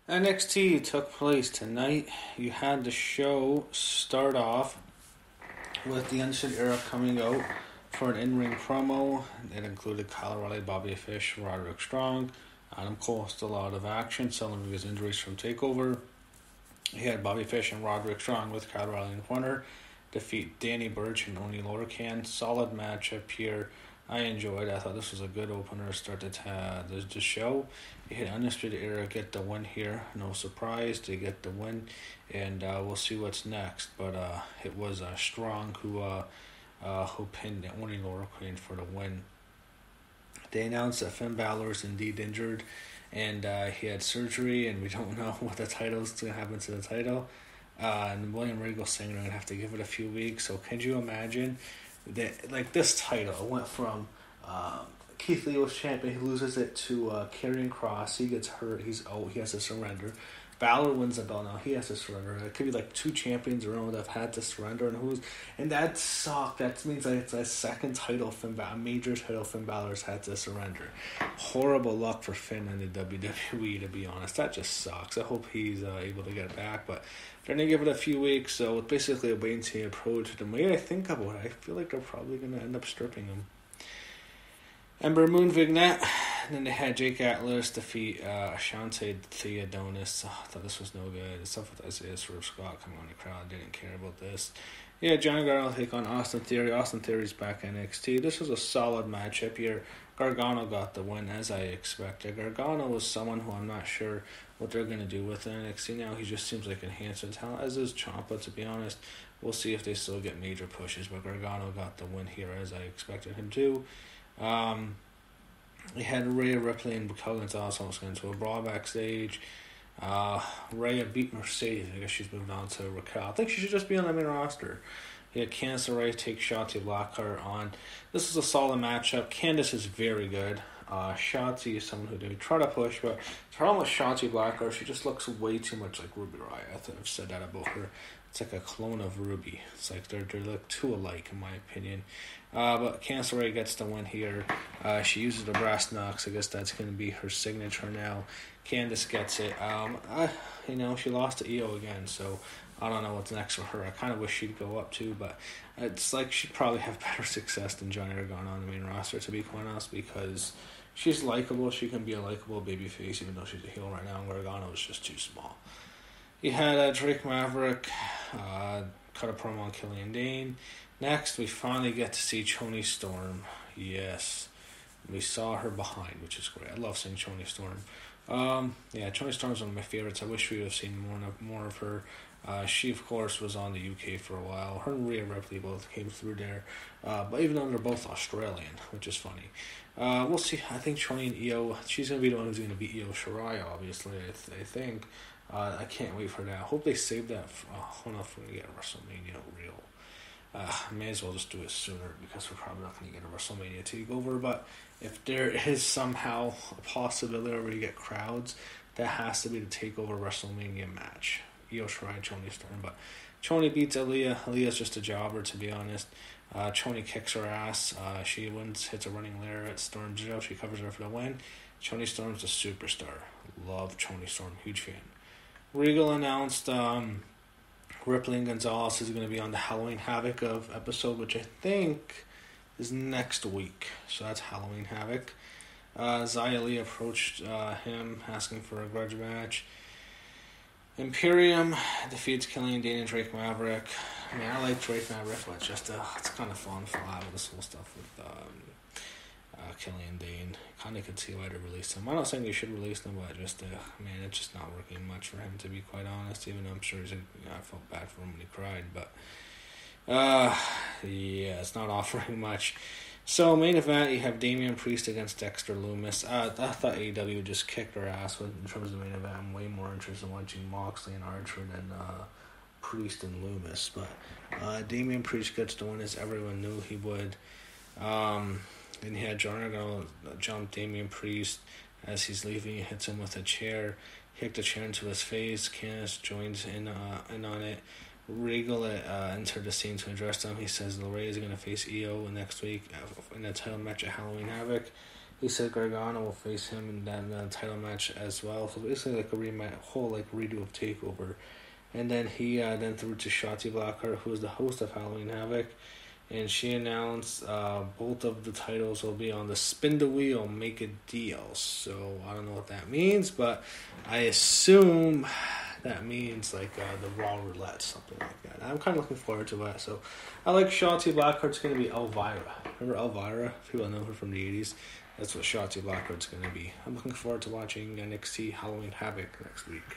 NXT took place tonight. You had the show start off with the Undisputed Era coming out for an in-ring promo. It included Kyle O'Reilly, Bobby Fish, Roderick Strong. Adam Cole still out of action, selling his injuries from TakeOver. He had Bobby Fish and Roderick Strong with Kyle O'Reilly in the corner defeat Danny Burch and Oni Lorcan. Solid matchup here. I enjoyed it. I thought this was a good opener to start the show. You hit Undisputed Era, get the win here. No surprise, they get the win, and we'll see what's next. But it was Strong who pinned Oni Lorcan for the win. They announced that Finn Balor is indeed injured, and he had surgery, and we don't know what the title is going to happen to the title. And William Regal saying they're going to have to give it a few weeks. So can you imagine that, like, this title went from Keith Lee was champion, he loses it to Karrion Kross, he gets hurt, he has to surrender. Balor wins the belt now, he has to surrender. It could be like two champions around that have had to surrender, and that sucked. That means like it's a second title, a major title Finn Balor's had to surrender. Horrible luck for Finn in the WWE, to be honest. That just sucks. I hope he's able to get it back, but they're going to give it a few weeks, so it's basically a wait-and-see approach. The way I think about it, I feel like they're probably going to end up stripping him. Ember Moon vignette. And then they had Jake Atlas defeat Ashante Theodonis. I thought this was no good. The stuff with Isaiah Swerve Scott coming on the crowd. Didn't care about this. Yeah, Johnny Gargano take on Austin Theory. Austin Theory's back in NXT. This was a solid matchup here. Gargano got the win, as I expected. Gargano was someone who I'm not sure what they're going to do with NXT now. He just seems like enhancement talent, as is Ciampa, to be honest. We'll see if they still get major pushes, but Gargano got the win here, as I expected him to. We had Rhea Ripley and Raquel Gonzalez almost get into a brawl backstage. Rhea beat Mercedes. I guess she's moved on to Raquel. I think she should just be on the main roster. He had Candice LeRae take Shotzi Blackheart on. This is a solid matchup. Candice is very good. Shotzi is someone who they try to push, but the problem with Shotzi Blackheart, she just looks way too much like Ruby Riott. I've said that about her. It's like a clone of Ruby. It's like they're like too alike, in my opinion. But Candice LeRae gets the win here. She uses the brass knucks. I guess that's going to be her signature now. Candice gets it. She lost to Io again, so I don't know what's next for her. I kind of wish she'd go up too, but it's like she'd probably have better success than Johnny Gargano on the main roster, to be quite honest, because she's likable. She can be a likable babyface, even though she's a heel right now, and Gargano is just too small. You had Drake Maverick cut a promo on Killian Dane. Next, we finally get to see Toni Storm. Yes. We saw her behind, which is great. I love seeing Toni Storm. Toni Storm's one of my favorites. I wish we would have seen more of her. She, of course, was on the UK for a while. Her and Rhea Ripley both came through there. But even though they're both Australian, which is funny. We'll see. I think Toni and Io, she's going to be the one who's going to beat Io Shirai, obviously, I think. I can't wait for that. I hope they save that. I don't know if we're going to get a WrestleMania real. May as well just do it sooner, because we're probably not going to get a WrestleMania takeover. But if there is somehow a possibility where you get crowds, that has to be the takeover WrestleMania match. Io Shirai, Toni Storm. But Toni beats Aaliyah. Aaliyah's just a jobber, to be honest. Toni kicks her ass. She wins, hits a running lair at Storm Zero. She covers her for the win. Toni Storm's a superstar. Love Toni Storm. Huge fan. Regal announced Ripley and Gonzalez is going to be on the Halloween Havoc episode, which I think is next week. So that's Halloween Havoc. Xia Li approached him asking for a grudge match. Imperium defeats Killian Dane and Drake Maverick. I mean, I like Drake Maverick, but it's kind of fun for a lot of this whole stuff with Killian Dane. Kind of could see why they released him. I'm not saying they should release him, but it's just not working much for him, to be quite honest. Even though I'm sure I felt bad for him when he cried, but it's not offering much. So main event, you have Damian Priest against Dexter Lumis. I thought AEW just kicked their ass in terms of the main event. I'm way more interested in watching Moxley and Archer than Priest and Lumis. But Damian Priest gets the win, as everyone knew he would. And he had Johnny Gargano jump Damian Priest as he's leaving. He hits him with a chair. He kicked the chair into his face. Candice joins in on it. Regal entered the scene to address them. He says LeRae is going to face Io next week in a title match at Halloween Havoc. He said Gargano will face him in that title match as well. So basically like a whole like redo of TakeOver. And then he then threw to Shotzi Blackheart, who is the host of Halloween Havoc. And she announced both of the titles will be on the Spin the Wheel, Make a Deal. So I don't know what that means, but I assume that means like the Raw Roulette, something like that. I'm kind of looking forward to that. So I like Shotzi Blackheart's going to be Elvira. Remember Elvira? People know her from the 80s. That's what Shotzi Blackheart's going to be. I'm looking forward to watching NXT Halloween Havoc next week.